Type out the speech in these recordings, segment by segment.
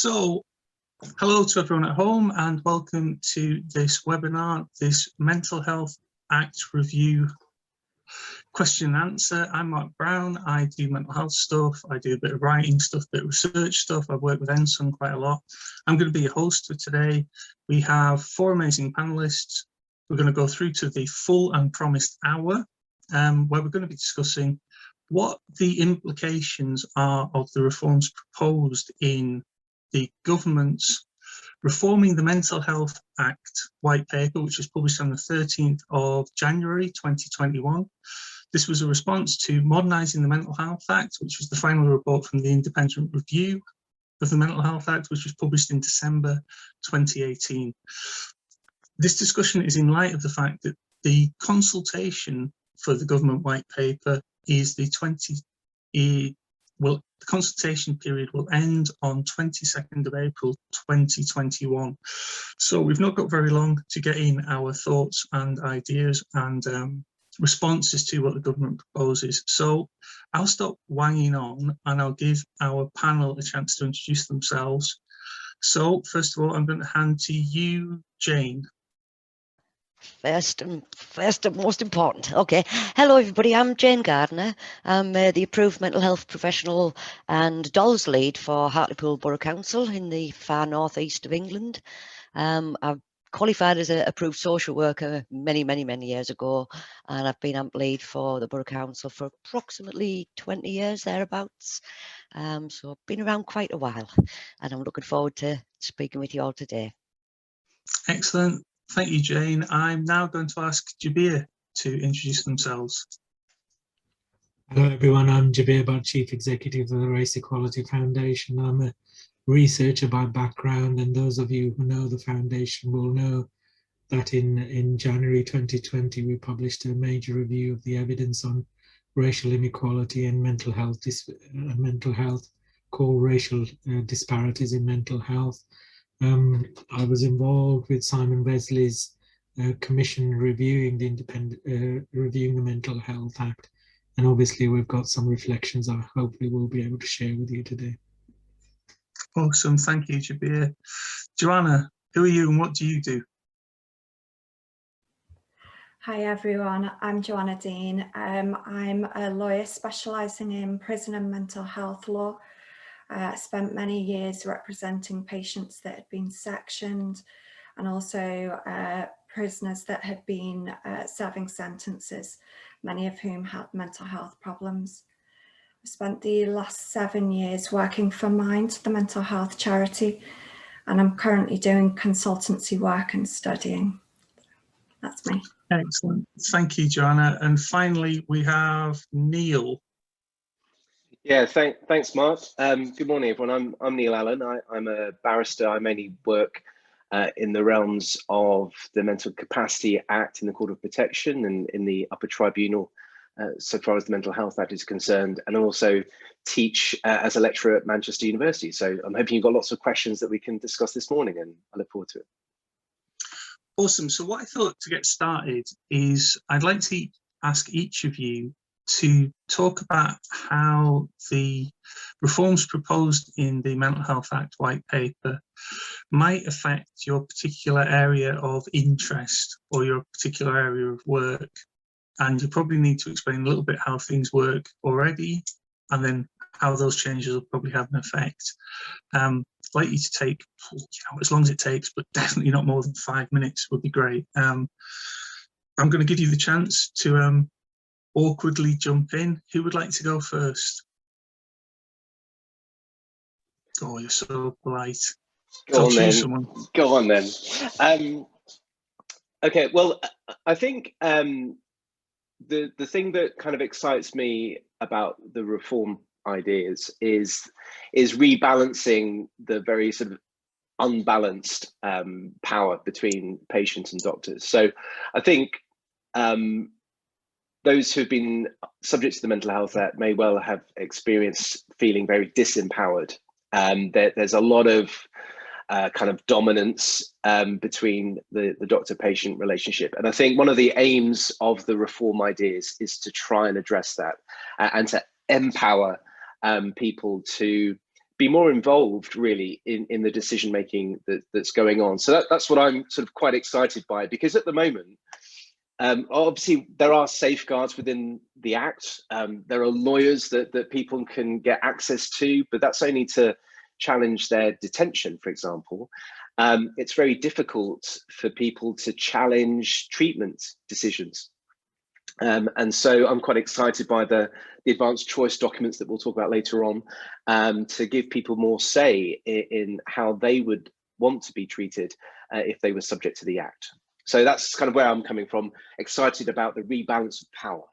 So, hello to everyone at home and welcome to this webinar, this Mental Health Act Review question and answer. I'm Mark Brown. I do mental health stuff. I do a bit of writing stuff, a bit of research stuff. I work with Ensign quite a lot. I'm going to be your host for today. We have four amazing panelists. We're going to go through to the full and promised hour, where we're going to be discussing what the implications are of the reforms proposed in the government's Reforming the Mental Health Act white paper, which was published on the 13th of January 2021. This was a response to Modernising the Mental Health Act, which was the final report from the independent review of the Mental Health Act, which was published in December 2018. This discussion is in light of the fact that the consultation for the government white paper is the consultation period will end on 22nd of April 2021. So we've not got very long to get in our thoughts and ideas and responses to what the government proposes. So I'll stop wanging on and I'll give our panel a chance to introduce themselves. So first of all, I'm going to hand to you, Jane. First and most important. Okay. Hello, everybody. I'm Jane Gardner. I'm the approved mental health professional and dolls lead for Hartlepool Borough Council in the far northeast of England. I've qualified as an approved social worker many years ago, and I've been AMP lead for the Borough Council for approximately 20 years thereabouts. So I've been around quite a while, and I'm looking forward to speaking with you all today. Excellent. Thank you, Jane. I'm now going to ask Jabeer to introduce themselves. Hello, everyone. I'm Jabeer Butt, Chief Executive of the Race Equality Foundation. I'm a researcher by background, and those of you who know the foundation will know that in January 2020, we published a major review of the evidence on racial inequality and mental health called Racial Disparities in Mental Health. I was involved with Simon Wesley's commission reviewing the Mental Health Act, and obviously we've got some reflections I hopefully will be able to share with you today. Awesome, thank you, Jabeer. Joanna, who are you and what do you do? Hi everyone, I'm Joanna Dean. I'm a lawyer specialising in prison and mental health law. I spent many years representing patients that had been sectioned and also prisoners that had been serving sentences, many of whom had mental health problems. I spent the last 7 years working for Mind, the mental health charity, and I'm currently doing consultancy work and studying. That's me. Excellent. Thank you, Joanna. And finally, we have Neil. Yeah, thanks, Mark. Good morning, everyone. I'm Neil Allen. I'm a barrister. I mainly work in the realms of the Mental Capacity Act in the Court of Protection and in the upper tribunal, so far as the Mental Health Act is concerned, and also teach as a lecturer at Manchester University. So I'm hoping you've got lots of questions that we can discuss this morning, and I look forward to it. Awesome. So what I thought to get started is I'd like to ask each of you to talk about how the reforms proposed in the Mental Health Act white paper might affect your particular area of interest or your particular area of work. And you probably need to explain a little bit how things work already, and then how those changes will probably have an effect. I'd like you to take as long as it takes, but definitely not more than 5 minutes would be great. I'm going to give you the chance to awkwardly jump in. Who would like to go first? Oh, you're so polite. Go on then. Okay, well, I think the thing that kind of excites me about the reform ideas is rebalancing the very sort of unbalanced power between patients and doctors. So I think those who've been subject to the Mental Health Act may well have experienced feeling very disempowered. There's a lot of kind of dominance between the doctor-patient relationship. And I think one of the aims of the reform ideas is to try and address that and to empower people to be more involved really in the decision making that's going on. So that's what I'm sort of quite excited by, because at the moment, obviously there are safeguards within the Act. There are lawyers that people can get access to, but that's only to challenge their detention, for example. It's very difficult for people to challenge treatment decisions. And so I'm quite excited by the advanced choice documents that we'll talk about later on, to give people more say in how they would want to be treated if they were subject to the Act. So that's kind of where I'm coming from, excited about the rebalance of power.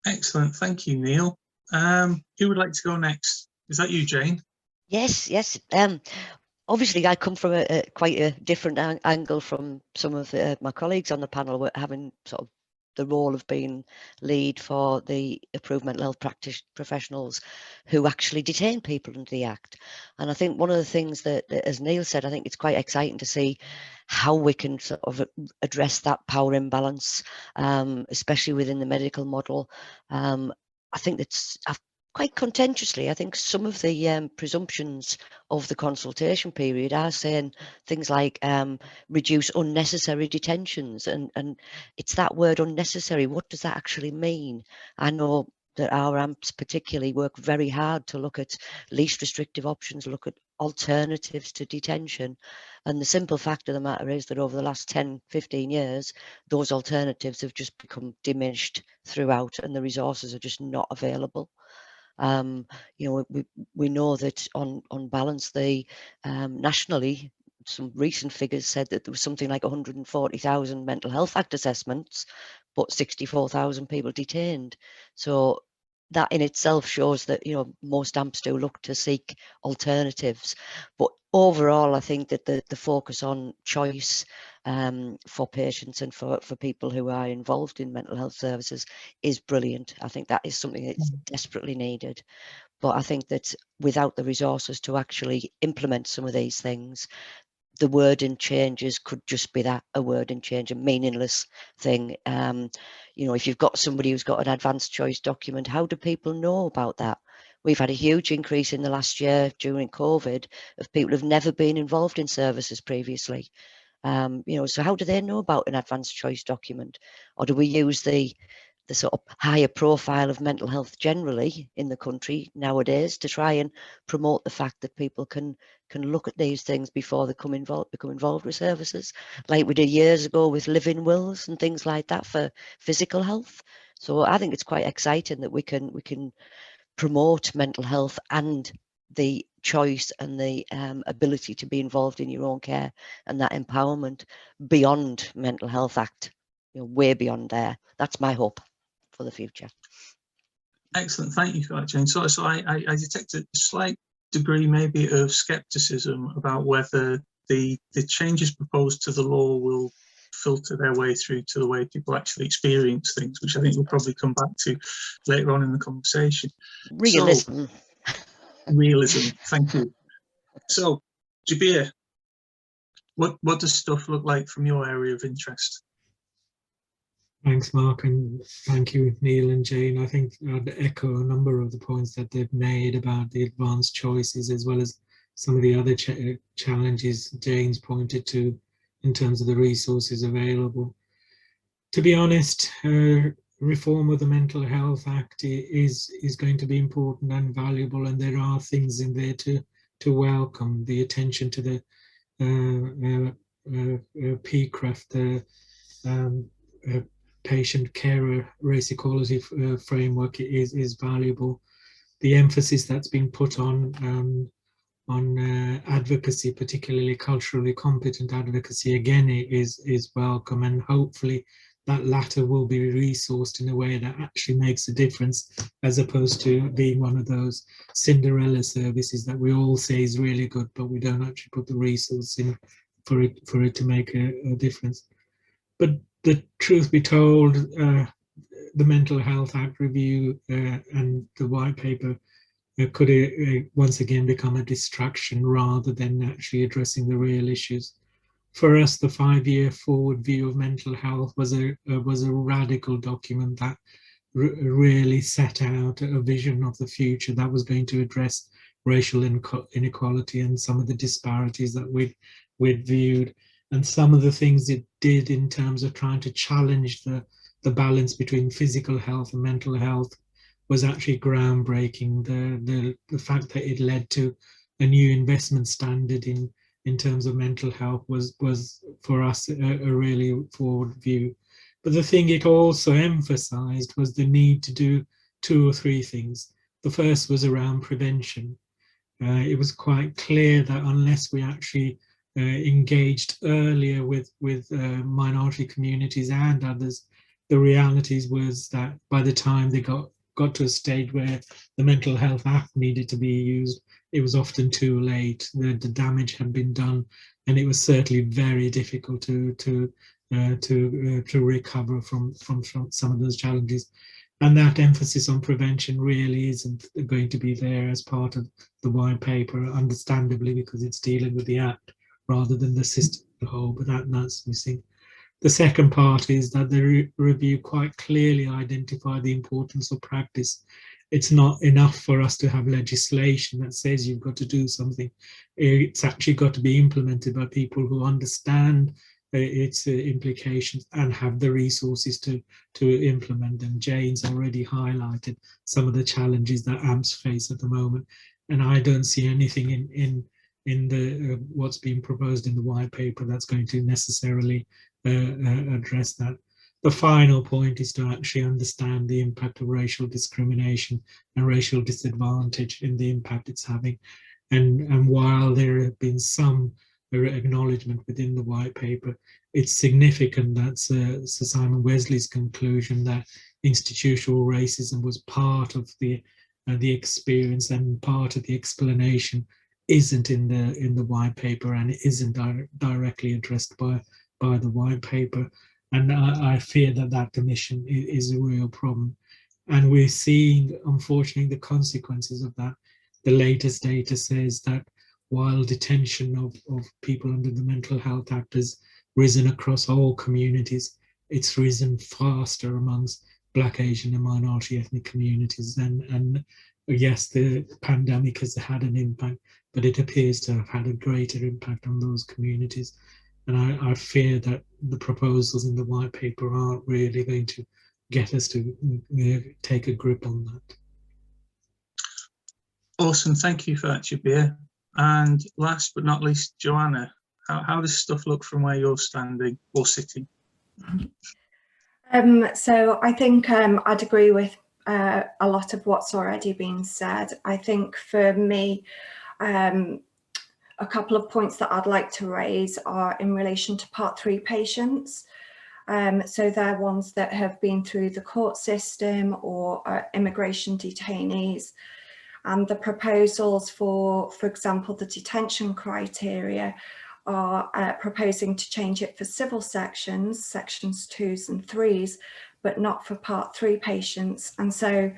Excellent, thank you, Neil. Who would like to go next? Is that you, Jane? Yes. Obviously, I come from quite a different angle from some of my colleagues on the panel, having sort of the role of being lead for the approved mental health professionals who actually detain people under the Act. And I think one of the things that, as Neil said, I think it's quite exciting to see how we can sort of address that power imbalance, especially within the medical model. I think that's quite contentiously, I think some of the presumptions of the consultation period are saying things like reduce unnecessary detentions, and it's that word unnecessary. What does that actually mean? I know that our AMPs particularly work very hard to look at least restrictive options, look at alternatives to detention. And the simple fact of the matter is that over the last 10, 15 years, those alternatives have just become diminished throughout, and the resources are just not available. We know that on balance, the nationally, some recent figures said that there was something like 140,000 mental health act assessments, but 64,000 people detained. So that in itself shows that most AMPs do look to seek alternatives. But overall, I think that the focus on choice for patients and for people who are involved in mental health services is brilliant. I think that is something that's desperately needed. But I think that without the resources to actually implement some of these things, the wording changes could just be that, a wording change, a meaningless thing. If you've got somebody who's got an advanced choice document, how do people know about that? We've had a huge increase in the last year during COVID of people who've never been involved in services previously. So how do they know about an advanced choice document? Or do we use the sort of higher profile of mental health generally in the country nowadays to try and promote the fact that people can look at these things before they become involved with services, like we did years ago with living wills and things like that for physical health? So I think it's quite exciting that we can promote mental health and the choice and the ability to be involved in your own care, and that empowerment beyond Mental Health Act, way beyond there. That's my hope for the future. Excellent, thank you for that, Jane. So I detected a slight degree maybe of skepticism about whether the changes proposed to the law will filter their way through to the way people actually experience things, which I think we'll probably come back to later on in the conversation. Realism. So, realism, thank you. So, Jabeer, what does stuff look like from your area of interest? Thanks, Mark, and thank you, Neil and Jane. I think I'd echo a number of the points that they've made about the advanced choices, as well as some of the other challenges Jane's pointed to in terms of the resources available. To be honest, reform of the Mental Health Act is going to be important and valuable, and there are things in there to welcome. The attention to the PCREF, the patient carer race equality framework is valuable. The emphasis that's been put on advocacy, particularly culturally competent advocacy, again is welcome, and hopefully that latter will be resourced in a way that actually makes a difference, as opposed to being one of those Cinderella services that we all say is really good, but we don't actually put the resource in for it to make a difference. But the truth be told, the Mental Health Act review and the white paper could once again become a distraction rather than actually addressing the real issues. For us, the 5-year forward view of mental health was a radical document that really set out a vision of the future that was going to address racial inequality and some of the disparities that we'd viewed, and some of the things it did in terms of trying to challenge the balance between physical health and mental health was actually groundbreaking. The fact that it led to a new investment standard in terms of mental health was for us a really forward view. But the thing it also emphasized was the need to do 2 or 3 things. The first was around prevention. It was quite clear that unless we actually engaged earlier with minority communities and others, the realities was that by the time they got to a stage where the Mental Health Act needed to be used, it was often too late. The damage had been done, and it was certainly very difficult to recover from some of those challenges. And that emphasis on prevention really isn't going to be there as part of the white paper, understandably, because it's dealing with the Act rather than the system as a whole, but that's missing. The second part is that the review quite clearly identified the importance of practice. It's not enough for us to have legislation that says you've got to do something. It's actually got to be implemented by people who understand its implications and have the resources to implement them. Jane's already highlighted some of the challenges that AMPs face at the moment, and I don't see anything in the what's being proposed in the white paper that's going to necessarily address that. The final point is to actually understand the impact of racial discrimination and racial disadvantage in the impact it's having. And while there have been some acknowledgement within the white paper, it's significant that Sir Simon Wesley's conclusion that institutional racism was part of the experience and part of the explanation isn't in the white paper, and it isn't directly addressed by the white paper. And I fear that omission is a real problem. And we're seeing, unfortunately, the consequences of that. The latest data says that while detention of people under the Mental Health Act has risen across all communities, it's risen faster amongst Black, Asian and minority ethnic communities. And yes, the pandemic has had an impact, but it appears to have had a greater impact on those communities. And I fear that the proposals in the white paper aren't really going to get us to take a grip on that. Awesome, thank you for that, Jabeer. And last but not least, Joanna, how does stuff look from where you're standing or sitting? So I think I'd agree with a lot of what's already been said. I think for me, a couple of points that I'd like to raise are in relation to Part 3 patients. So they're ones that have been through the court system or immigration detainees. And the proposals for example, the detention criteria are proposing to change it for civil sections, sections 2s and 3s, but not for Part 3 patients. And so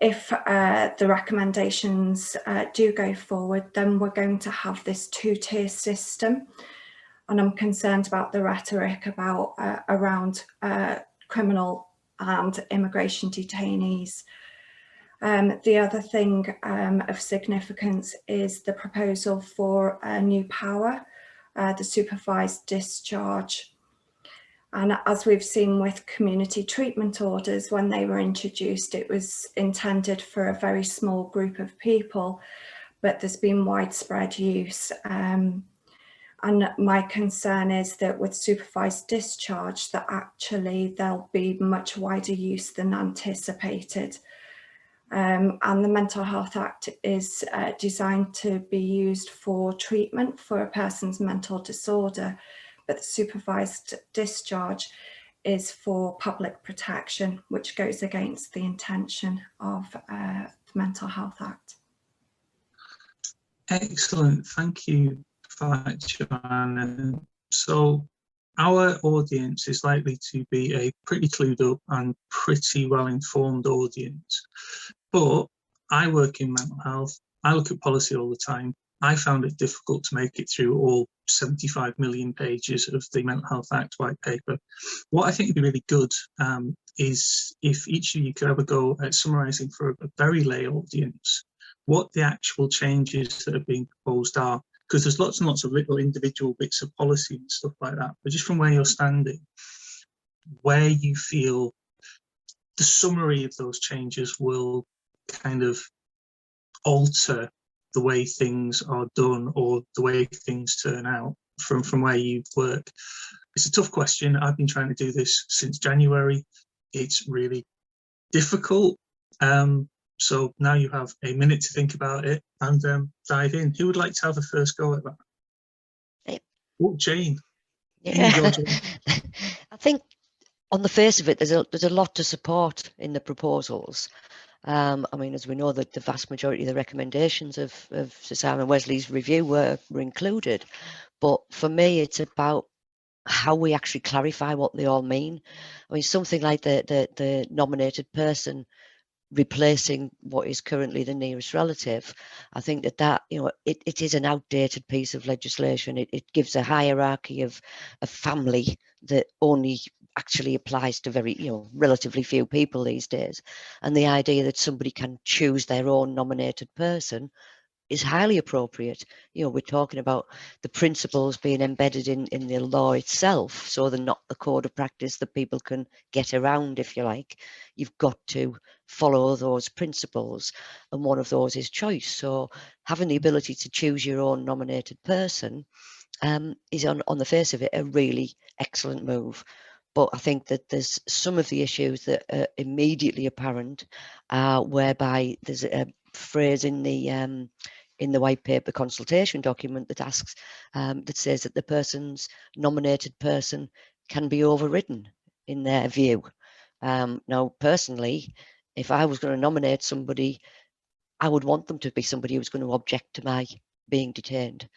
if the recommendations do go forward, then we're going to have this 2-tier system. And I'm concerned about the rhetoric about around criminal and immigration detainees. The other thing of significance is the proposal for a new power, the supervised discharge. And as we've seen with community treatment orders, when they were introduced, it was intended for a very small group of people, but there's been widespread use. And my concern is that with supervised discharge, that actually there'll be much wider use than anticipated. And the Mental Health Act is designed to be used for treatment for a person's mental disorder, but the supervised discharge is for public protection, which goes against the intention of the Mental Health Act. Excellent, thank you for that, Joanna. So our audience is likely to be a pretty clued up and pretty well informed audience, but I work in mental health, I look at policy all the time. I found it difficult to make it through all 75 million pages of the Mental Health Act white paper. What I think would be really good is if each of you could have a go at summarising for a very lay audience what the actual changes that are being proposed are, because there's lots and lots of little individual bits of policy and stuff like that, but just from where you're standing, where you feel the summary of those changes will kind of alter the way things are done or the way things turn out from where you work. It's a tough question. I've been trying to do this since January. It's really difficult. So now you have a minute to think about it and dive in. Who would like to have a first go at that? Hey. Oh, Jane. Yeah. Go, Jane. I think on the face of it, there's a lot to support in the proposals. I mean, as we know, that the vast majority of the recommendations of Sir Simon Wesley's review were included. But for me, it's about how we actually clarify what they all mean. I mean, something like the nominated person replacing what is currently the nearest relative. I think that it is an outdated piece of legislation. It gives a hierarchy of family that only actually applies to very relatively few people these days, and the idea that somebody can choose their own nominated person is highly appropriate. We're talking about the principles being embedded in the law itself, so they're not the code of practice that people can get around, if you like. You've got to follow those principles, and one of those is choice. So having the ability to choose your own nominated person is on the face of it a really excellent move. But I think that there's some of the issues that are immediately apparent, whereby there's a phrase in the white paper consultation document that asks, that says that the person's nominated person can be overridden in their view. Now, personally, if I was going to nominate somebody, I would want them to be somebody who's going to object to my being detained.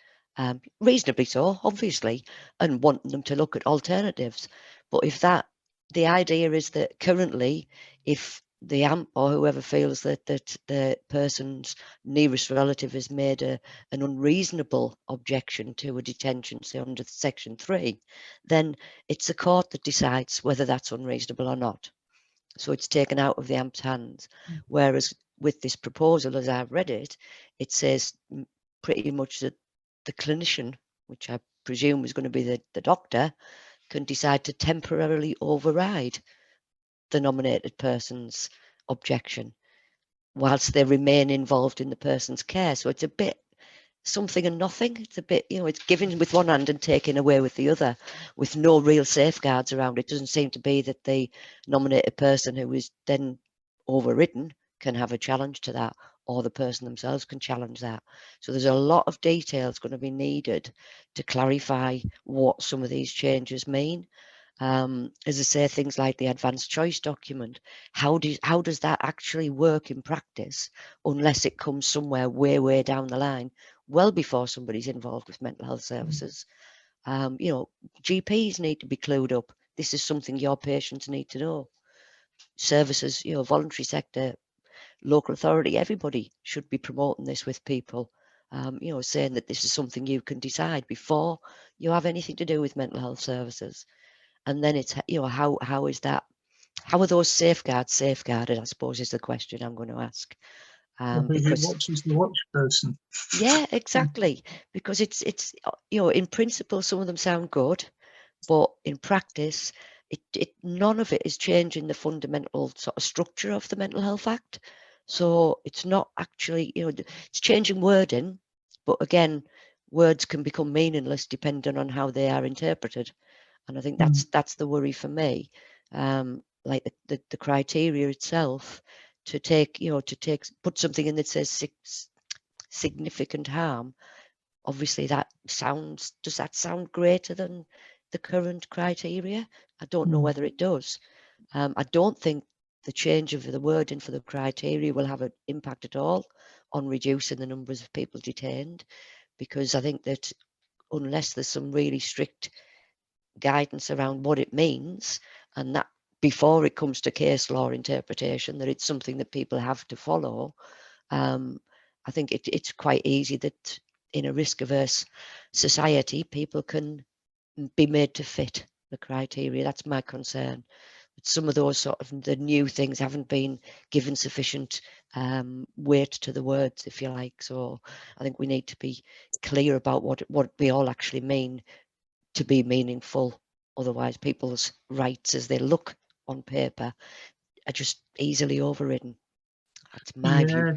Reasonably so, obviously, and wanting them to look at alternatives. But if the idea is that currently, if the AMP or whoever feels that the person's nearest relative has made an unreasonable objection to a detention, say under Section 3, then it's the court that decides whether that's unreasonable or not. So it's taken out of the AMP's hands. Whereas with this proposal, as I've read it, it says pretty much that the clinician, which I presume is going to be the doctor, can decide to temporarily override the nominated person's objection whilst they remain involved in the person's care. So it's a bit something and nothing. It's a bit, it's giving with one hand and taking away with the other, with no real safeguards around it. Doesn't seem to be that the nominated person who is then overridden can have a challenge to that, or the person themselves can challenge that. So there's a lot of details going to be needed to clarify what some of these changes mean. As I say, things like the advanced choice document, how does that actually work in practice unless it comes somewhere way down the line, well before somebody's involved with mental health services? GPs need to be clued up. This is something your patients need to know. Services, voluntary sector, local authority, everybody should be promoting this with people, saying that this is something you can decide before you have anything to do with mental health services. And then it's, how is that? How are those safeguards safeguarded, I suppose, is the question I'm going to ask. Because who watches the watch person? Yeah, exactly. Because it's in principle, some of them sound good, but in practice, none of it is changing the fundamental sort of structure of the Mental Health Act. So it's not actually, it's changing wording, but again, words can become meaningless depending on how they are interpreted. And I think that's the worry for me. Like the criteria itself, to put something in that says significant harm. Obviously, does that sound greater than the current criteria? I don't know whether it does. I don't think the change of the wording for the criteria will have an impact at all on reducing the numbers of people detained, because I think that unless there's some really strict guidance around what it means, and that before it comes to case law interpretation, that it's something that people have to follow, I think it's quite easy that in a risk-averse society, people can be made to fit the criteria. That's my concern. some of those sort of the new things haven't been given sufficient weight to the words, if you like. So I think we need to be clear about what we all actually mean to be meaningful. Otherwise, people's rights as they look on paper are just easily overridden. That's my view.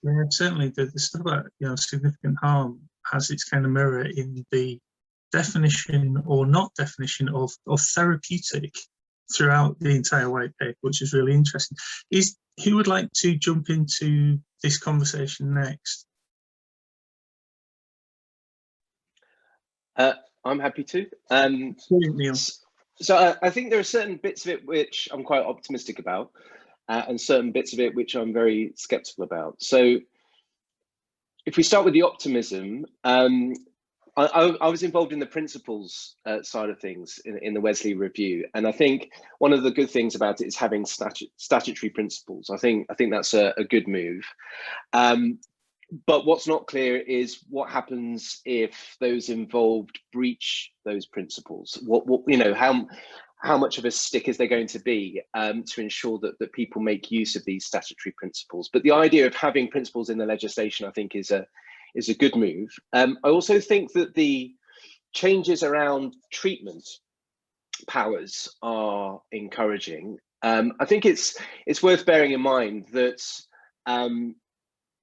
Yeah, certainly the stuff about significant harm has its kind of mirror in the definition or not definition of therapeutic throughout the entire white paper, which is really interesting. Who would like to jump into this conversation next? I'm happy to. Neil. So I think there are certain bits of it which I'm quite optimistic about, and certain bits of it which I'm very skeptical about. So if we start with the optimism, I was involved in the principles side of things in the Wesley Review, and I think one of the good things about it is having statutory principles. I think that's a good move. But what's not clear is what happens if those involved breach those principles. How much of a stick is there going to be to ensure that people make use of these statutory principles? But the idea of having principles in the legislation, I think, is a good move. I also think that the changes around treatment powers are encouraging. I think it's worth bearing in mind that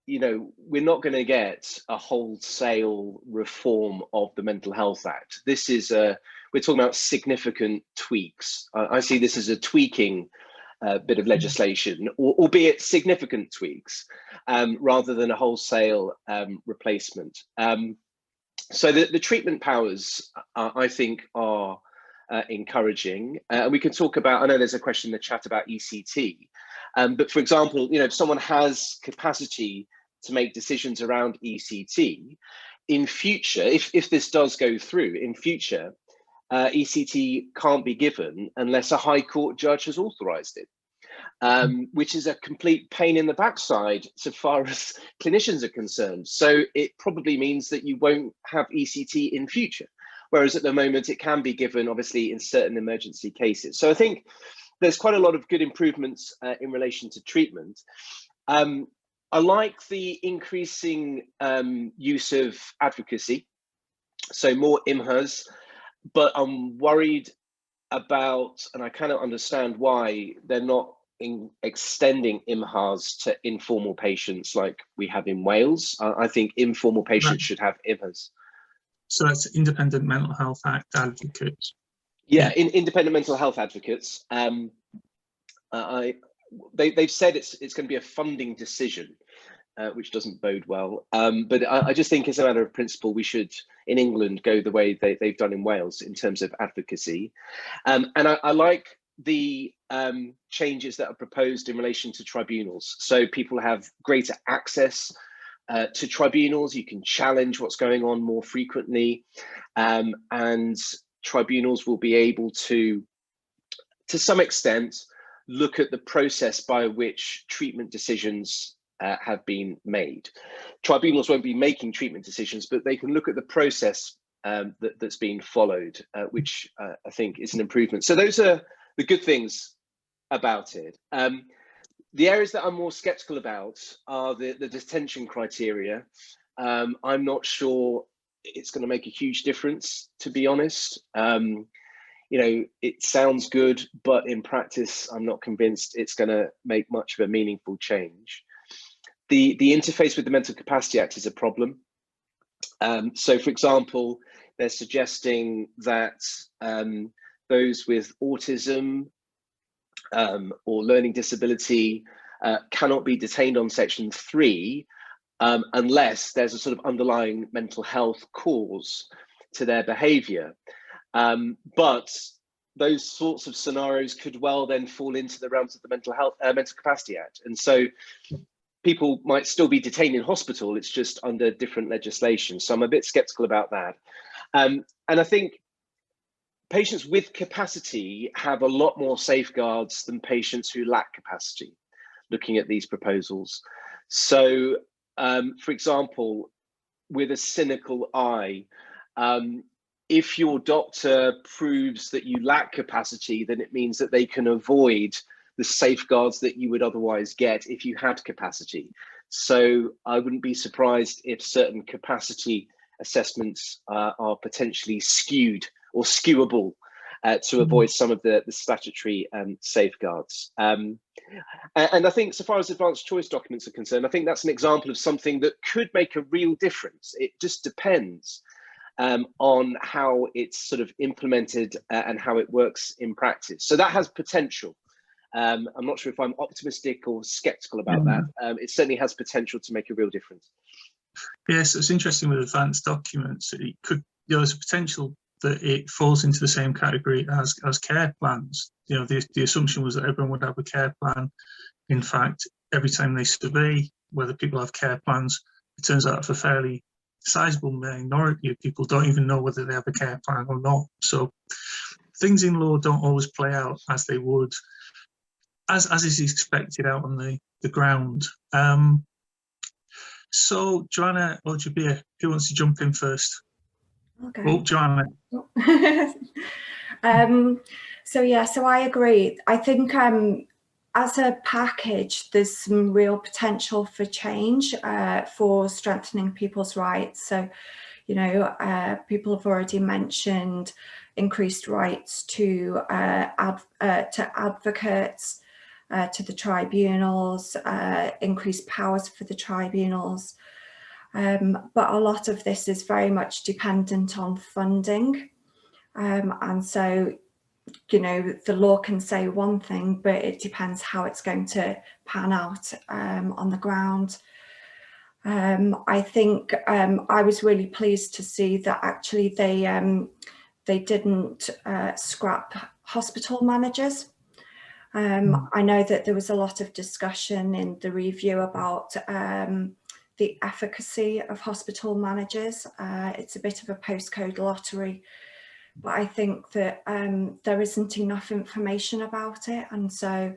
we're not going to get a wholesale reform of the Mental Health Act. We're talking about significant tweaks. I see this as a tweaking bit of legislation, albeit significant tweaks, rather than a wholesale replacement. So the treatment powers, I think, are encouraging. And we can talk about, I know there's a question in the chat about ECT, but for example, if someone has capacity to make decisions around ECT, in future, if this does go through, in future, ECT can't be given unless a High Court judge has authorised it, which is a complete pain in the backside so far as clinicians are concerned. So it probably means that you won't have ECT in future, whereas at the moment it can be given, obviously, in certain emergency cases. So I think there's quite a lot of good improvements in relation to treatment. I like the increasing use of advocacy, so more IMHAs, but I'm worried about, and I cannot understand why they're not extending IMHAs to informal patients like we have in Wales. I think informal patients should have IMHAs. So that's Independent Mental Health Act advocates. Yeah, independent mental health advocates. They've said it's going to be a funding decision, which doesn't bode well. But I just think as a matter of principle, we should, in England, go the way they've done in Wales in terms of advocacy. And I like the changes that are proposed in relation to tribunals. So people have greater access to tribunals. You can challenge what's going on more frequently, and tribunals will be able to some extent, look at the process by which treatment decisions have been made. Tribunals won't be making treatment decisions, but they can look at the process that's been followed, which I think is an improvement. So those are the good things about it. The areas that I'm more skeptical about are the detention criteria. I'm not sure it's going to make a huge difference, to be honest. It sounds good, but in practice, I'm not convinced it's going to make much of a meaningful change. The interface with the Mental Capacity Act is a problem. So, for example, they're suggesting that those with autism or learning disability cannot be detained on Section 3 unless there's a sort of underlying mental health cause to their behaviour. But those sorts of scenarios could well then fall into the realms of the Mental Capacity Act. And so people might still be detained in hospital, it's just under different legislation. So I'm a bit skeptical about that. And I think patients with capacity have a lot more safeguards than patients who lack capacity, looking at these proposals. So, for example, with a cynical eye, if your doctor proves that you lack capacity, then it means that they can avoid the safeguards that you would otherwise get if you had capacity. So I wouldn't be surprised if certain capacity assessments are potentially skewed or skewable to avoid some of the statutory safeguards. And I think so far as advanced choice documents are concerned, I think that's an example of something that could make a real difference. It just depends on how it's sort of implemented and how it works in practice. So that has potential. I'm not sure if I'm optimistic or skeptical about that. It certainly has potential to make a real difference. Yes, it's interesting with advanced documents. It could, there's a potential that it falls into the same category as care plans. The assumption was that everyone would have a care plan. In fact, every time they survey whether people have care plans, it turns out for a fairly sizable minority of people don't even know whether they have a care plan or not. So things in law don't always play out as they would, as is expected out on the ground. So Joanna or Jabeer, who wants to jump in first? Okay. Oh, Joanna. So I agree. I think as a package, there's some real potential for change, for strengthening people's rights. So, people have already mentioned increased rights to advocates, to the tribunals, increased powers for the tribunals. But a lot of this is very much dependent on funding. And so, the law can say one thing, but it depends how it's going to pan out on the ground. I think I was really pleased to see that actually they didn't scrap hospital managers. I know that there was a lot of discussion in the review about the efficacy of hospital managers. It's a bit of a postcode lottery, but I think that there isn't enough information about it. And so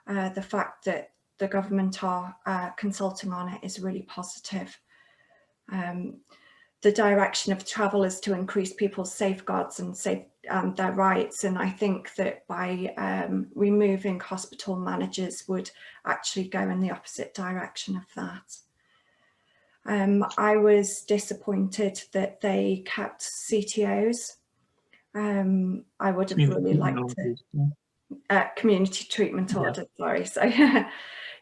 the fact that the government are consulting on it is really positive. The direction of travel is to increase people's safeguards and their rights. And I think that by removing hospital managers would actually go in the opposite direction of that. I was disappointed that they kept CTOs. I would have really liked to, community treatment orders, sorry. So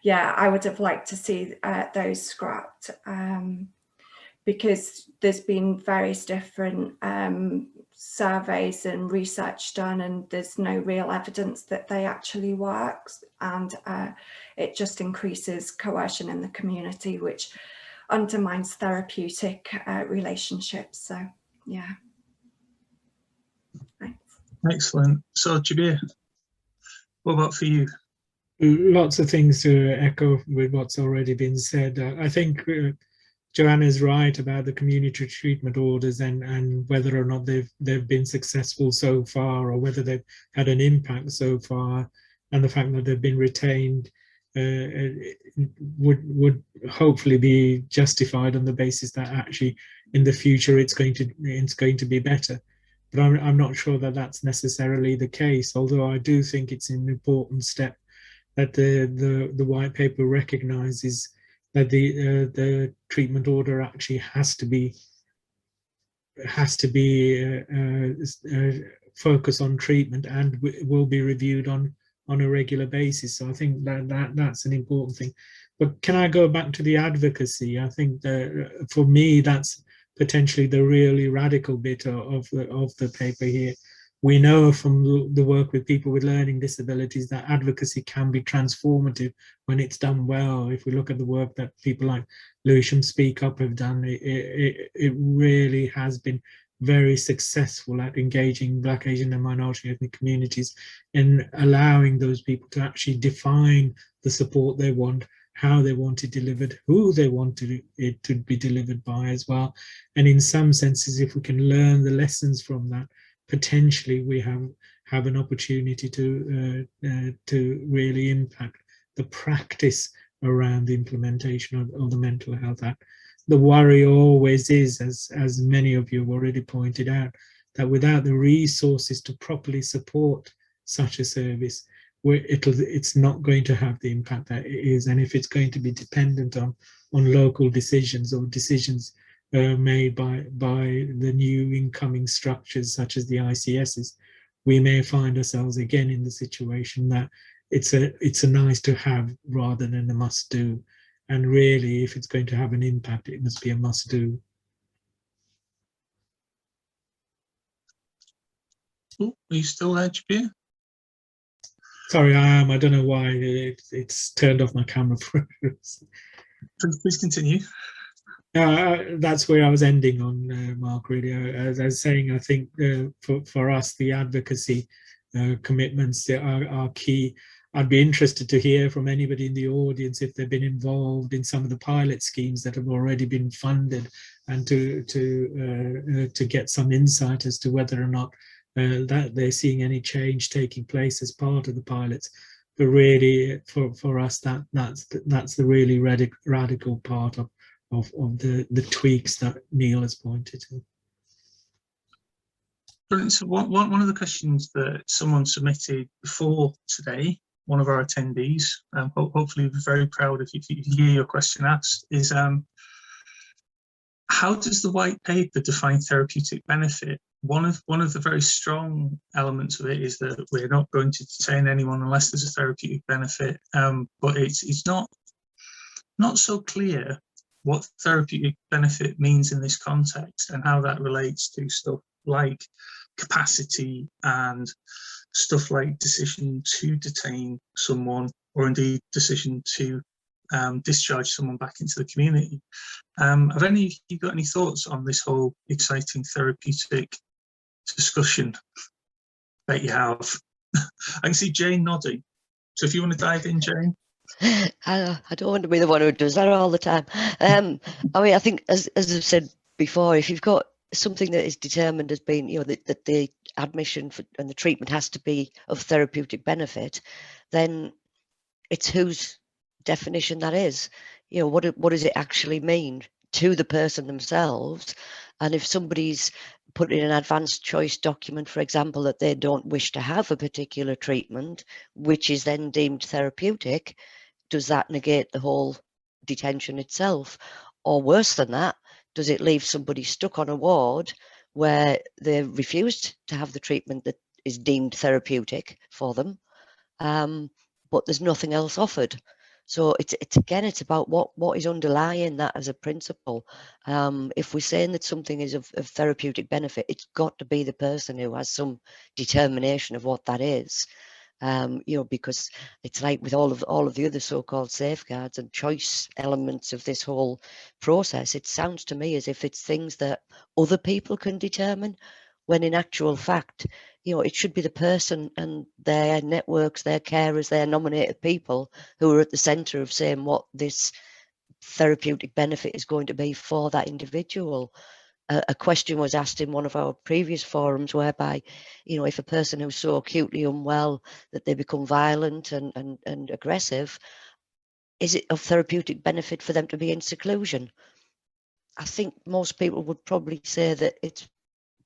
yeah, I would have liked to see those scrapped, because there's been various different surveys and research done, and there's no real evidence that they actually work, and it just increases coercion in the community, which undermines therapeutic relationships. So yeah. Thanks. Excellent. So Jabeer, what about for you? Lots of things to echo with what's already been said. I think Joanna's right about the community treatment orders and whether or not they've been successful so far, or whether they've had an impact so far, and the fact that they've been retained would hopefully be justified on the basis that actually in the future it's going to be better. But I'm not sure that that's necessarily the case, although I do think it's an important step that the white paper recognises that the treatment order actually has to be focus on treatment and will be reviewed on a regular basis. So I think that's an important thing. But can I go back to the advocacy? I think that for me that's potentially the really radical bit of the paper here. We know from the work with people with learning disabilities that advocacy can be transformative when it's done well. If we look at the work that people like Lewisham Speak Up have done, it really has been very successful at engaging Black, Asian and minority ethnic communities in allowing those people to actually define the support they want, how they want it delivered, who they want it to be delivered by as well. And in some senses, if we can learn the lessons from that, potentially we have an opportunity to really impact the practice around the implementation of the Mental Health Act. The worry always is, as many of you have already pointed out, that without the resources to properly support such a service, it's not going to have the impact that it is. And if it's going to be dependent on local decisions or decisions made by the new incoming structures such as the ICSs, we may find ourselves again in the situation that it's a nice to have rather than a must do. And really, if it's going to have an impact, it must be a must do. Oh, are you still there, Jabeer? Sorry, I am. I don't know why it's turned off my camera. Please continue. That's where I was ending on, Mark, really. As I was saying, I think for us, the advocacy commitments are key. I'd be interested to hear from anybody in the audience if they've been involved in some of the pilot schemes that have already been funded, and to get some insight as to whether or not that they're seeing any change taking place as part of the pilots. But really, for us, that's the really radical part of the tweaks that Neil has pointed to. Brilliant. So one of the questions that someone submitted before today, one of our attendees, hopefully we're very proud if you hear your question asked, is how does the white paper define therapeutic benefit? One of the very strong elements of it is that we're not going to detain anyone unless there's a therapeutic benefit, but it's not so clear what therapeutic benefit means in this context and how that relates to stuff like capacity and stuff like decision to detain someone, or indeed decision to discharge someone back into the community. Have any of you got any thoughts on this whole exciting therapeutic discussion that you have? I can see Jane nodding. So if you want to dive in, Jane. I don't want to be the one who does that all the time. I mean, I think, as I've said before, if you've got something that is determined as being, that the admission and the treatment has to be of therapeutic benefit, then it's whose definition that is. What does it actually mean to the person themselves? And if somebody's put in an advanced choice document, for example, that they don't wish to have a particular treatment, which is then deemed therapeutic, does that negate the whole detention itself? Or worse than that, does it leave somebody stuck on a ward where they refused to have the treatment that is deemed therapeutic for them, but there's nothing else offered? So it's about what is underlying that as a principle. If we're saying that something is of therapeutic benefit, it's got to be the person who has some determination of what that is. Because it's like with all of the other so-called safeguards and choice elements of this whole process, it sounds to me as if it's things that other people can determine, when in actual fact, it should be the person and their networks, their carers, their nominated people who are at the centre of saying what this therapeutic benefit is going to be for that individual. A question was asked in one of our previous forums whereby, if a person who's so acutely unwell that they become violent and aggressive, is it of therapeutic benefit for them to be in seclusion? I think most people would probably say that it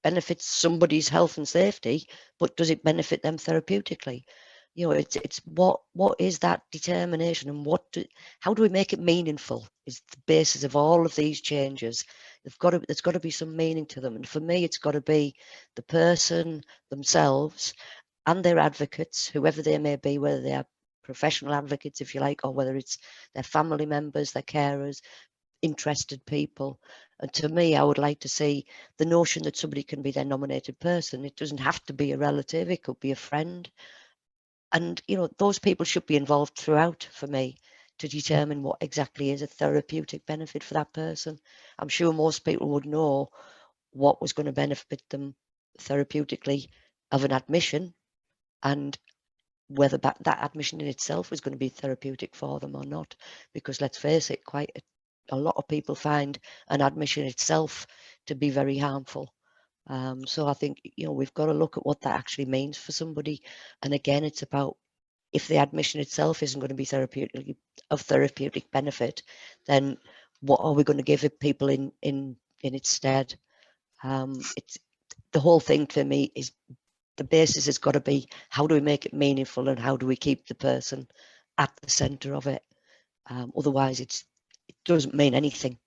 benefits somebody's health and safety, but does it benefit them therapeutically? It's what is that determination, and how do we make it meaningful is the basis of all of these changes. There's got to be some meaning to them, and for me it's got to be the person themselves and their advocates, whoever they may be, whether they are professional advocates, if you like, or whether it's their family members, their carers, interested people. And to me, I would like to see the notion that somebody can be their nominated person. It doesn't have to be a relative, it could be a friend. And, those people should be involved throughout for me to determine what exactly is a therapeutic benefit for that person. I'm sure most people would know what was going to benefit them therapeutically of an admission, and whether that admission in itself was going to be therapeutic for them or not. Because let's face it, quite a lot of people find an admission itself to be very harmful. So I think, we've got to look at what that actually means for somebody. And again, it's about, if the admission itself isn't going to be of therapeutic benefit, then what are we going to give people in its stead? the whole thing for me is the basis has got to be, how do we make it meaningful and how do we keep the person at the centre of it? Otherwise, it doesn't mean anything.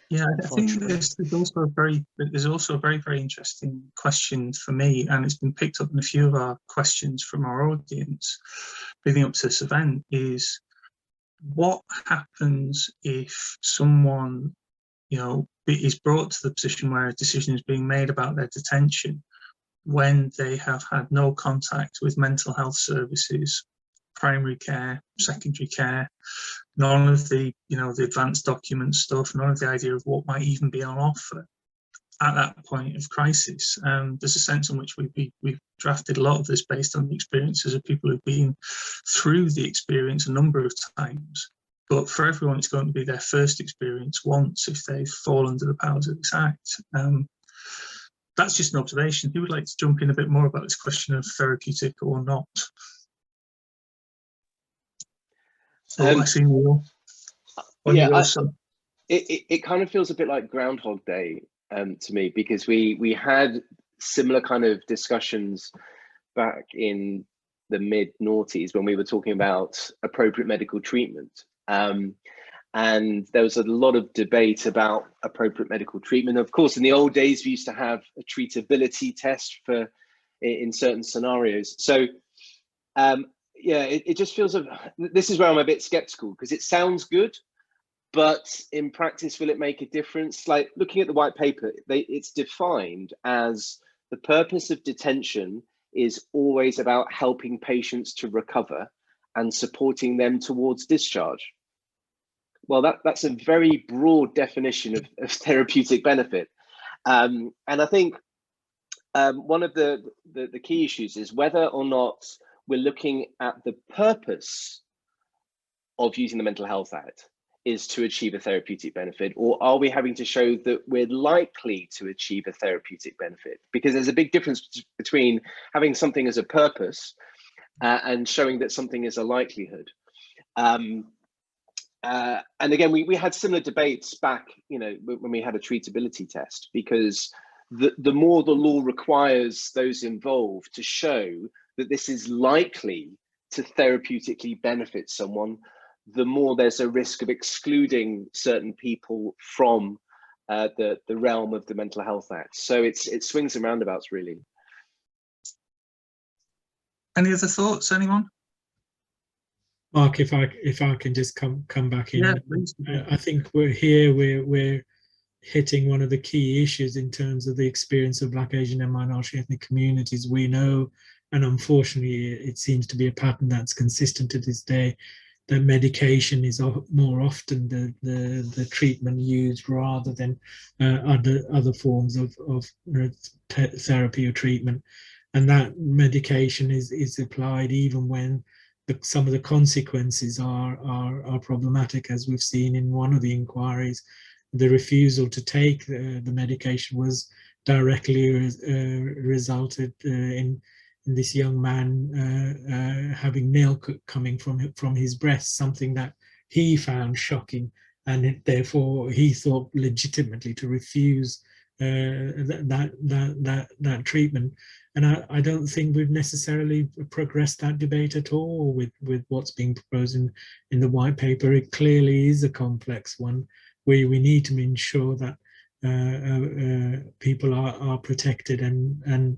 Yeah, I think Unfortunately. there's also a very interesting question for me, and it's been picked up in a few of our questions from our audience leading up to this event, is what happens if someone, you know, is brought to the position where a decision is being made about their detention when they have had no contact with mental health services, primary care, secondary care, none of the, you know, the advanced document stuff, none of the idea of what might even be on offer at that point of crisis. There's a sense in which we've drafted a lot of this based on the experiences of people who've been through the experience a number of times. But for everyone, it's going to be their first experience once if they fall under the powers of this act. That's just an observation. Who would like to jump in a bit more about this question of therapeutic or not? I see Neil. Yeah, it kind of feels a bit like Groundhog Day to me, because we had similar kind of discussions back in the mid-noughties when we were talking about appropriate medical treatment. And there was a lot of debate about appropriate medical treatment. Of course, in the old days, we used to have a treatability test for in certain scenarios. So yeah, it just feels, this is where I'm a bit skeptical, because it sounds good, but in practice, will it make a difference? Like looking at the white paper, it's defined as the purpose of detention is always about helping patients to recover and supporting them towards discharge. Well, that's a very broad definition of therapeutic benefit. And I think one of the key issues is whether or not we're looking at the purpose of using the Mental Health Act is to achieve a therapeutic benefit, or are we having to show that we're likely to achieve a therapeutic benefit? Because there's a big difference between having something as a purpose and showing that something is a likelihood. And again, we had similar debates back, you know, when we had a treatability test, because the more the law requires those involved to show that this is likely to therapeutically benefit someone, the more there's a risk of excluding certain people from the realm of the Mental Health Act. So it swings and roundabouts, really. Any other thoughts, anyone? Mark, if I can just come back in. Yeah, please. I think we're hitting one of the key issues in terms of the experience of Black, Asian and minority ethnic communities. We know, and unfortunately it seems to be a pattern that's consistent to this day, that medication is more often the treatment used rather than other forms of therapy or treatment. And that medication is applied even when some of the consequences are problematic, as we've seen in one of the inquiries. The refusal to take the medication was directly resulted in this young man having milk coming from his breast, something that he found shocking, and therefore he thought legitimately to refuse that treatment. And I don't think we've necessarily progressed that debate at all with what's being proposed in the white paper. It clearly is a complex one where we need to ensure that people are protected and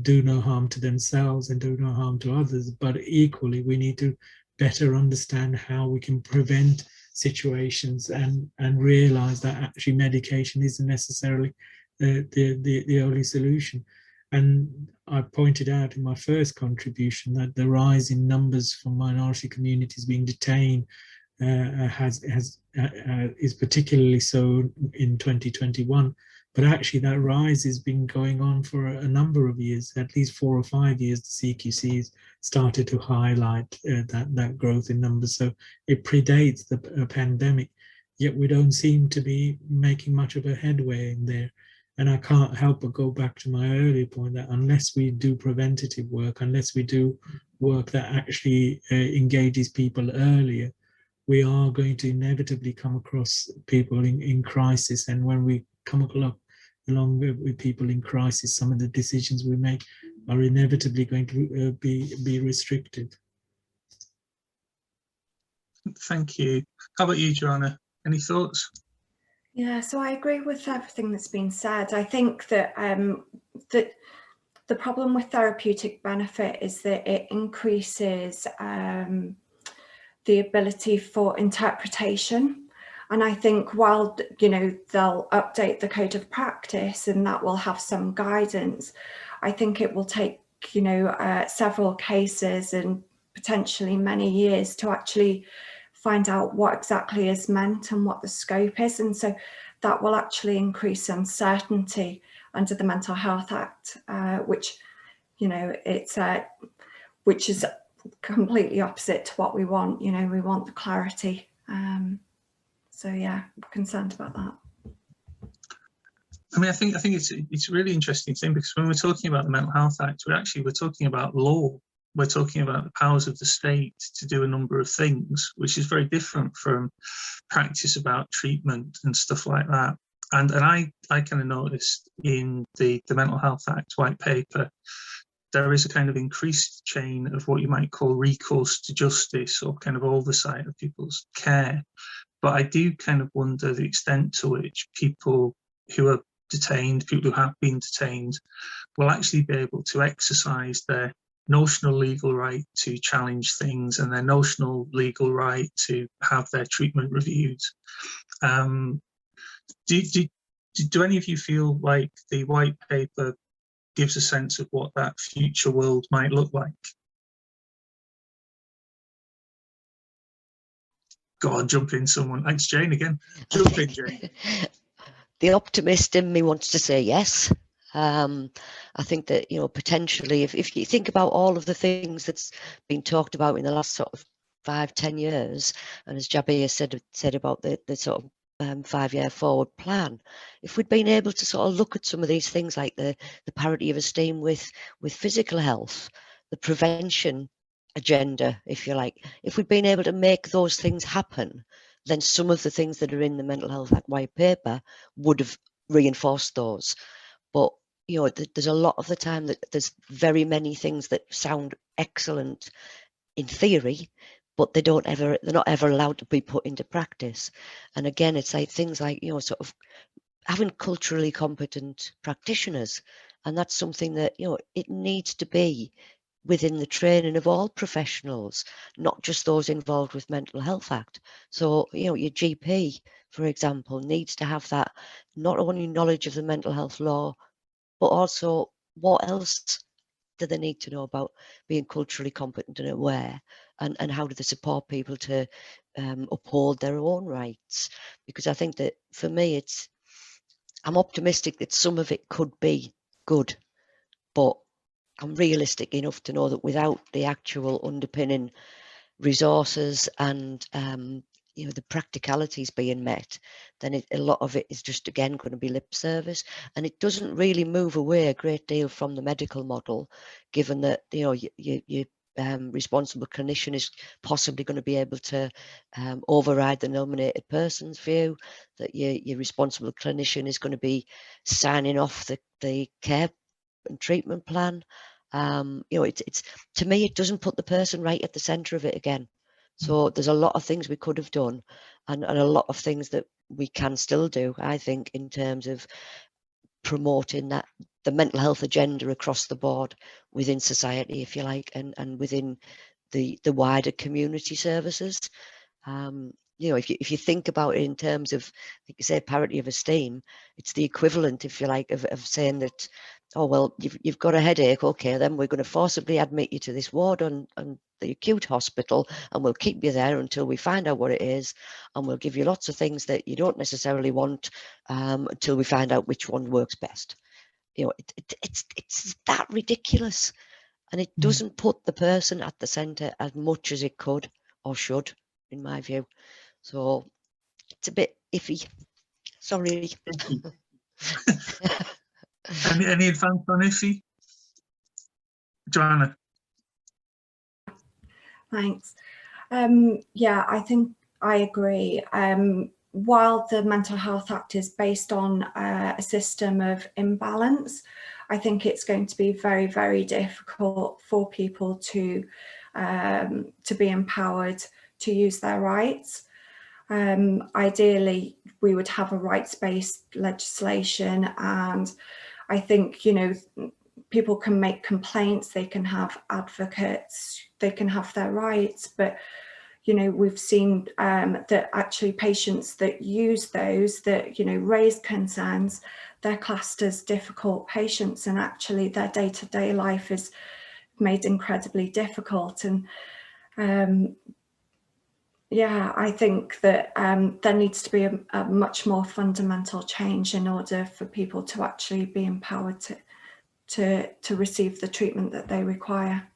do no harm to themselves and do no harm to others. But equally, we need to better understand how we can prevent situations and realize that actually medication isn't necessarily the only solution. And I pointed out in my first contribution that the rise in numbers from minority communities being detained is particularly so in 2021, but actually that rise has been going on for a number of years, at least 4 or 5 years. The CQC's started to highlight that growth in numbers, so it predates the pandemic, yet we don't seem to be making much of a headway in there. And I can't help but go back to my earlier point that unless we do preventative work, unless we do work that actually engages people earlier, we are going to inevitably come across people in crisis. And when we come along with people in crisis, some of the decisions we make are inevitably going to be restricted. Thank you. How about you, Joanna? Any thoughts? Yeah, so I agree with everything that's been said. I think that that the problem with therapeutic benefit is that it increases the ability for interpretation. And I think while, they'll update the code of practice and that will have some guidance, I think it will take, several cases and potentially many years to actually find out what exactly is meant and what the scope is. And so that will actually increase uncertainty under the Mental Health Act, which, which is completely opposite to what we want. We want the clarity. So yeah, I'm concerned about that. I mean, I think it's a really interesting thing, because when we're talking about the Mental Health Act, we're talking about law. We're talking about the powers of the state to do a number of things, which is very different from practice about treatment and stuff like that. And I kind of noticed in the Mental Health Act white paper, there is a kind of increased chain of what you might call recourse to justice, or kind of oversight of people's care. But I do kind of wonder the extent to which people who are detained, people who have been detained, will actually be able to exercise their notional legal right to challenge things and their notional legal right to have their treatment reviewed. Do any of you feel like the white paper gives a sense of what that future world might look like? Go on, jump in, someone. Thanks, Jane, again. Jump in, Jane. The optimist in me wants to say yes. I think that, potentially, if you think about all of the things that's been talked about in the last sort of 5-10 years, and as Jabeer said about the sort of 5-year forward plan, if we'd been able to sort of look at some of these things like the parity of esteem with physical health, the prevention agenda, if you like, if we'd been able to make those things happen, then some of the things that are in the Mental Health Act white paper would have reinforced those. But there's a lot of the time that there's very many things that sound excellent in theory, but they're not ever allowed to be put into practice. And again, it's like things like, sort of having culturally competent practitioners. And that's something that, it needs to be within the training of all professionals, not just those involved with Mental Health Act. So, your GP, for example, needs to have that not only knowledge of the mental health law, but also what else do they need to know about being culturally competent and aware, and how do they support people to uphold their own rights? Because I think that for me, I'm optimistic that some of it could be good, but I'm realistic enough to know that without the actual underpinning resources and the practicalities being met, then a lot of it is just again going to be lip service, and it doesn't really move away a great deal from the medical model, given that your responsible clinician is possibly going to be able to override the nominated person's view, that your responsible clinician is going to be signing off the care and treatment plan. It's to me, it doesn't put the person right at the center of it again. So there's a lot of things we could have done, and a lot of things that we can still do, I think, in terms of promoting the mental health agenda across the board within society, if you like, and within the wider community services. If you think about it in terms of, like you say, parity of esteem, it's the equivalent, if you like, of saying that, oh, well, you've got a headache, okay, then we're going to forcibly admit you to this ward on the acute hospital, and we'll keep you there until we find out what it is, and we'll give you lots of things that you don't necessarily want until we find out which one works best. It's that ridiculous, and it doesn't put the person at the centre as much as it could or should, in my view. So it's a bit iffy. Sorry. Any advance on iffy? Joanna? Thanks. Yeah, I think I agree. while the Mental Health Act is based on a system of imbalance, I think it's going to be very, very difficult for people to be empowered to use their rights. Ideally, we would have a rights-based legislation, and I think, you know, people can make complaints, they can have advocates, they can have their rights, but you know, we've seen that actually patients that use those, that, you know, raise concerns, they're classed as difficult patients, and actually their day-to-day life is made incredibly difficult. And yeah, I think that there needs to be a much more fundamental change in order for people to actually be empowered to receive the treatment that they require.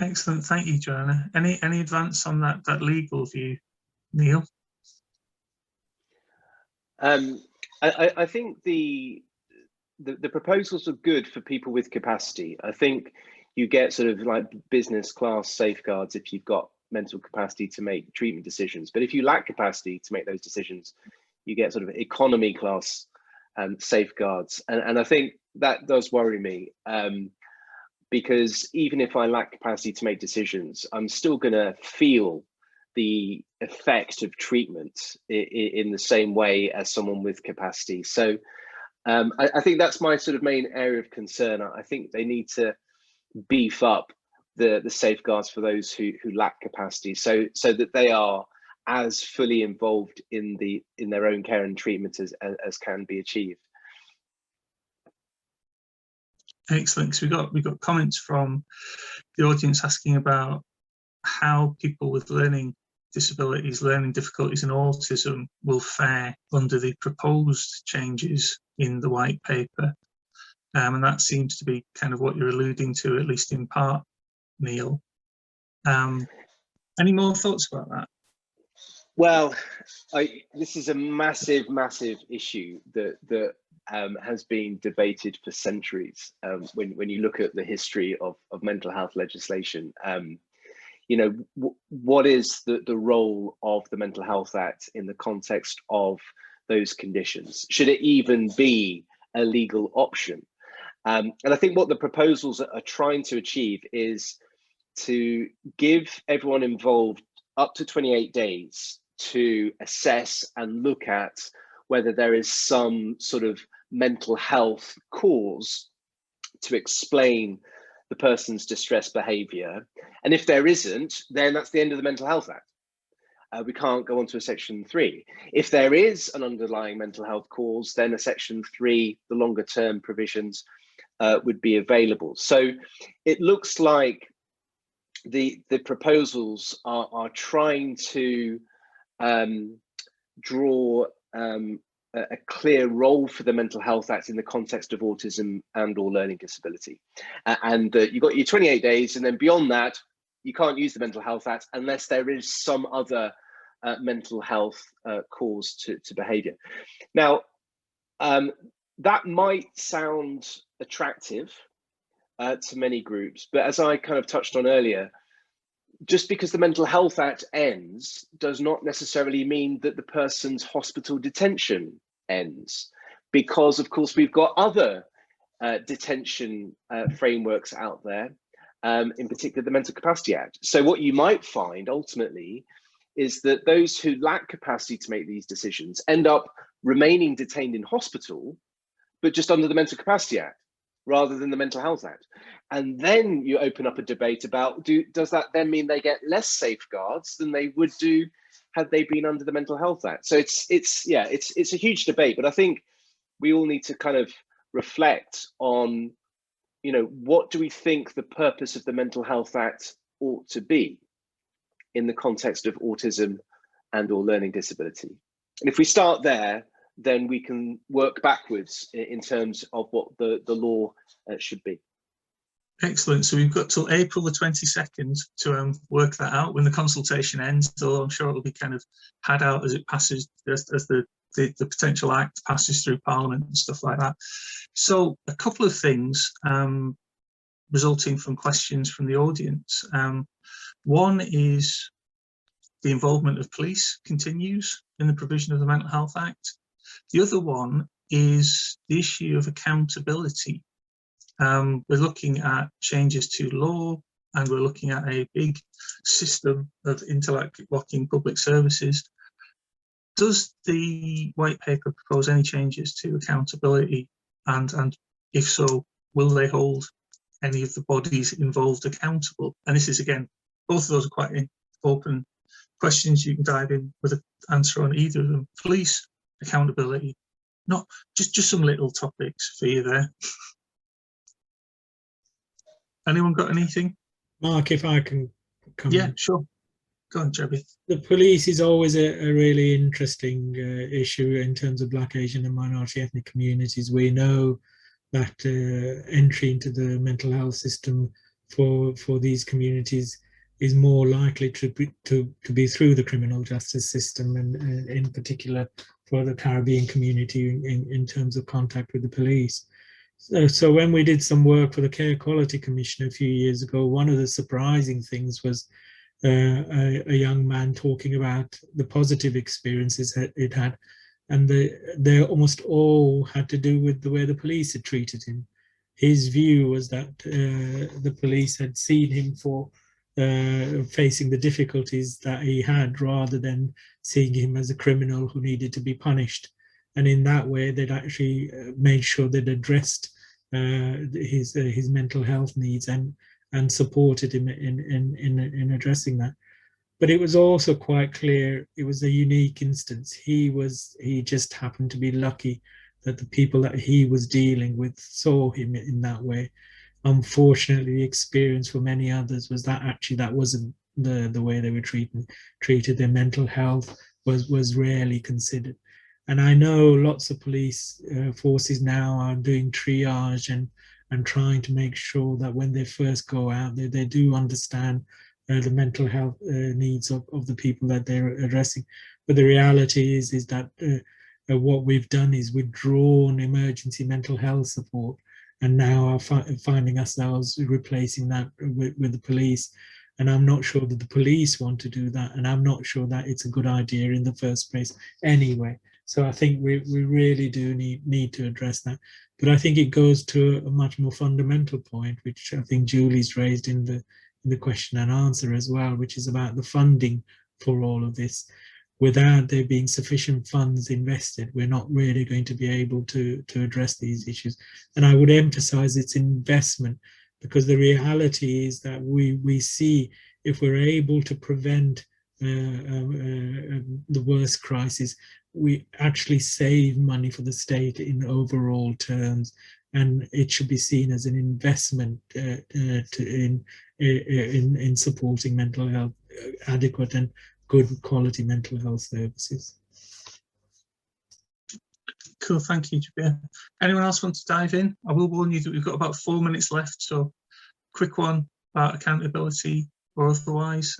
Excellent, thank you, Joanna. Any advance on that legal view, Neil? I think the proposals are good for people with capacity. I think you get sort of like business class safeguards if you've got mental capacity to make treatment decisions. But if you lack capacity to make those decisions, you get sort of economy class safeguards. And I think that does worry me, because even if I lack capacity to make decisions, I'm still going to feel the effect of treatment in the same way as someone with capacity. So I think that's my sort of main area of concern. I think they need to beef up the safeguards for those who lack capacity, so that they are as fully involved in their own care and treatment as can be achieved. Excellent, because we got comments from the audience asking about how people with learning disabilities, learning difficulties and autism will fare under the proposed changes in the white paper. And that seems to be kind of what you're alluding to, at least in part, Neil. Any more thoughts about that? Well, this is a massive, massive issue that has been debated for centuries. When you look at the history of mental health legislation, you know, what is the role of the Mental Health Act in the context of those conditions? Should it even be a legal option? And I think what the proposals are trying to achieve is to give everyone involved up to 28 days to assess and look at whether there is some sort of mental health cause to explain the person's distress behaviour. And if there isn't, then that's the end of the Mental Health Act. We can't go on to a Section 3. If there is an underlying mental health cause, then a Section 3, the longer term provisions, would be available. So it looks like the proposals are trying to draw a clear role for the Mental Health Act in the context of autism and or learning disability. And you've got your 28 days, and then beyond that, you can't use the Mental Health Act unless there is some other mental health cause to behaviour. Now, that might sound attractive to many groups, but as I kind of touched on earlier, just because the Mental Health Act ends does not necessarily mean that the person's hospital detention ends, because of course we've got other detention frameworks out there, in particular the Mental Capacity Act. So what you might find ultimately is that those who lack capacity to make these decisions end up remaining detained in hospital, but just under the Mental Capacity Act rather than the Mental Health Act. And then you open up a debate about, does that then mean they get less safeguards than they would do had they been under the Mental Health Act? So it's a huge debate, but I think we all need to kind of reflect on, you know, what do we think the purpose of the Mental Health Act ought to be in the context of autism and or learning disability? And if we start there, then we can work backwards in terms of what the law should be. Excellent. So we've got till April the 22nd to work that out when the consultation ends, although I'm sure it'll be kind of had out as it passes, as the potential act passes through Parliament and stuff like that. So a couple of things resulting from questions from the audience. One is the involvement of police continues in the provision of the Mental Health Act. The other one is the issue of accountability. We're looking at changes to law, and we're looking at a big system of interlocking public services. Does the white paper propose any changes to accountability? And if so, will they hold any of the bodies involved accountable? And this is, again, both of those are quite open questions. You can dive in with an answer on either of them. Police, accountability, not just some little topics for you there. Anyone got anything? Mark, if I can come Yeah, in. sure. Go on, Jabeer. The police is always a really interesting issue in terms of Black, Asian and minority ethnic communities. We know that entry into the mental health system for these communities is more likely to be through the criminal justice system, and in particular for the Caribbean community in terms of contact with the police. So when we did some work for the Care Quality Commission a few years ago, one of the surprising things was a young man talking about the positive experiences it had, and they almost all had to do with the way the police had treated him. His view was that the police had seen him for facing the difficulties that he had, rather than seeing him as a criminal who needed to be punished. And in that way, they'd actually made sure they'd addressed his mental health needs and supported him in addressing that. But it was also quite clear it was a unique instance. He just happened to be lucky that the people that he was dealing with saw him in that way. Unfortunately, the experience for many others was that actually that wasn't the way they were treated. Their mental health was rarely considered. And I know lots of police forces now are doing triage and trying to make sure that when they first go out, they do understand the mental health needs of the people that they're addressing. But the reality is that what we've done is withdrawn emergency mental health support, and now are finding ourselves replacing that with the police. And I'm not sure that the police want to do that, and I'm not sure that it's a good idea in the first place anyway. So I think we really do need to address that. But I think it goes to a much more fundamental point, which I think Julie's raised in the question and answer as well, which is about the funding for all of this. Without there being sufficient funds invested, we're not really going to be able to address these issues. And I would emphasize its investment, because the reality is that we see if we're able to prevent the worst crisis, we actually save money for the state in overall terms, and it should be seen as an investment in supporting mental health, adequate and good quality mental health services. Cool, thank you, Jabeer. Anyone else want to dive in? I will warn you that we've got about 4 minutes left, so quick one about accountability or otherwise.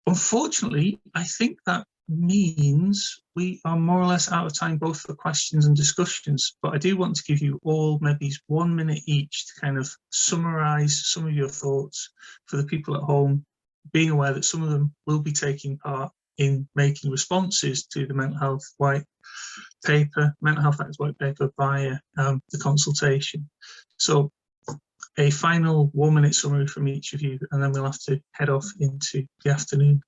Unfortunately, I think that means we are more or less out of time both for questions and discussions, but I do want to give you all maybe 1 minute each to kind of summarize some of your thoughts for the people at home, being aware that some of them will be taking part in making responses to the mental health white paper, mental health act white paper via the consultation. So a final 1 minute summary from each of you, and then we'll have to head off into the afternoon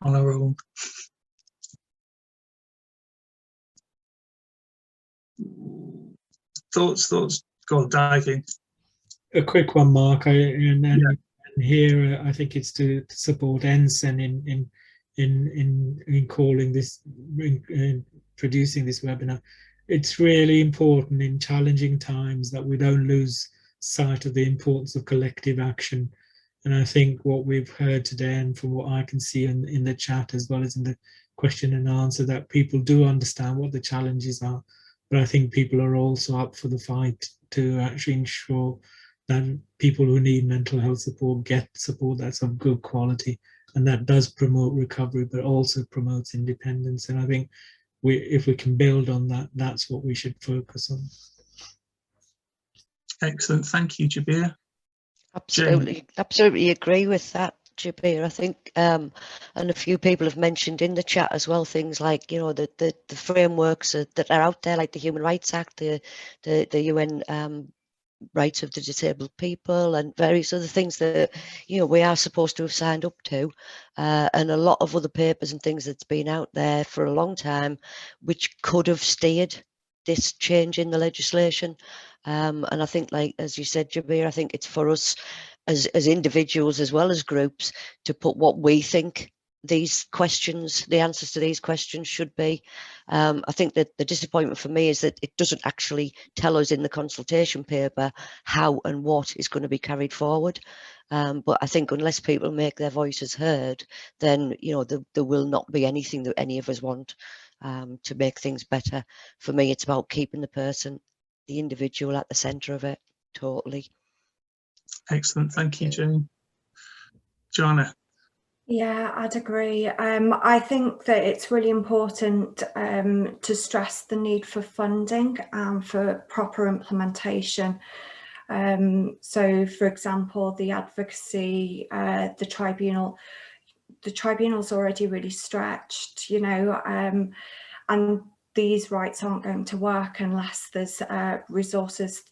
on our own. Thoughts, go on, dive in. A quick one, Mark, and here I think it's to support Ensign in calling this, in producing this webinar. It's really important in challenging times that we don't lose sight of the importance of collective action. And I think what we've heard today, and from what I can see in the chat as well as in the question and answer, that people do understand what the challenges are. But I think people are also up for the fight to actually ensure that people who need mental health support get support that's of good quality, and that does promote recovery, but also promotes independence. And I think if we can build on that, that's what we should focus on. Excellent, thank you, Jabeer. Absolutely agree with that. Jabeer. I think, and a few people have mentioned in the chat as well, things like, you know, the frameworks that are out there, like the Human Rights Act, the UN rights of the disabled people, and various other things that, you know, we are supposed to have signed up to, and a lot of other papers and things that's been out there for a long time, which could have steered this change in the legislation. And I think, like, as you said, Jabeer, I think it's for us as individuals as well as groups to put what we think these questions, the answers to these questions should be. I think that the disappointment for me is that it doesn't actually tell us in the consultation paper how and what is going to be carried forward. But I think unless people make their voices heard, then, you know, there will not be anything that any of us want to make things better. For me, it's about keeping the person, the individual, at the centre of it. Totally. Excellent. Thank you, Jane. Joanna. Yeah, I'd agree. I think that it's really important to stress the need for funding and for proper implementation. So, for example, the advocacy, the tribunal's already really stretched, you know, and these rights aren't going to work unless there's resources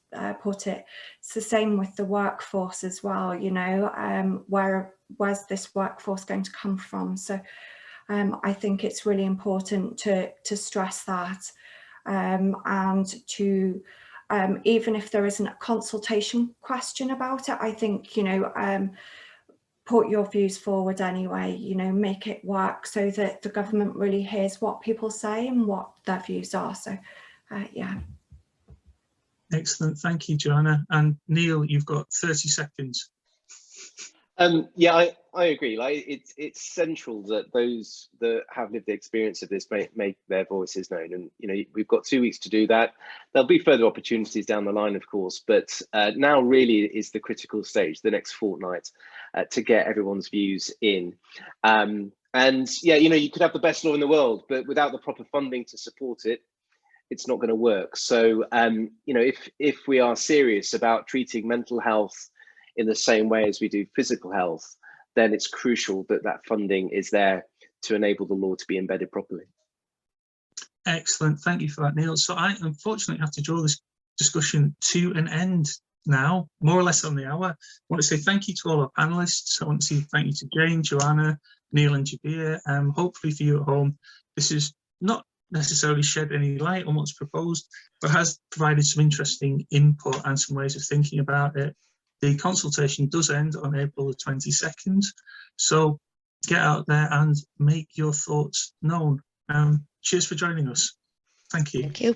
put it. It's the same with the workforce as well, you know, where's this workforce going to come from? So I think it's really important to stress that, and to even if there isn't a consultation question about it, I think, you know, put your views forward anyway, you know, make it work so that the government really hears what people say and what their views are. So yeah. Excellent. Thank you, Joanna. And Neil, you've got 30 seconds. Yeah, I agree. Like, it's central that those that have lived the experience of this make their voices known. And, you know, we've got 2 weeks to do that. There'll be further opportunities down the line, of course, but now really is the critical stage, the next fortnight, to get everyone's views in. And yeah, you know, you could have the best law in the world, but without the proper funding to support it, it's not going to work. So, you know, if we are serious about treating mental health in the same way as we do physical health, then it's crucial that that funding is there to enable the law to be embedded properly. Excellent. Thank you for that, Neil. So I unfortunately have to draw this discussion to an end now, more or less on the hour. I want to say thank you to all our panelists. I want to say thank you to Jane, Joanna, Neil and Jabeer. Hopefully for you at home, this is not necessarily shed any light on what's proposed, but has provided some interesting input and some ways of thinking about it. The consultation does end on April the 22nd, so get out there and make your thoughts known. Cheers for joining us. Thank you. Thank you.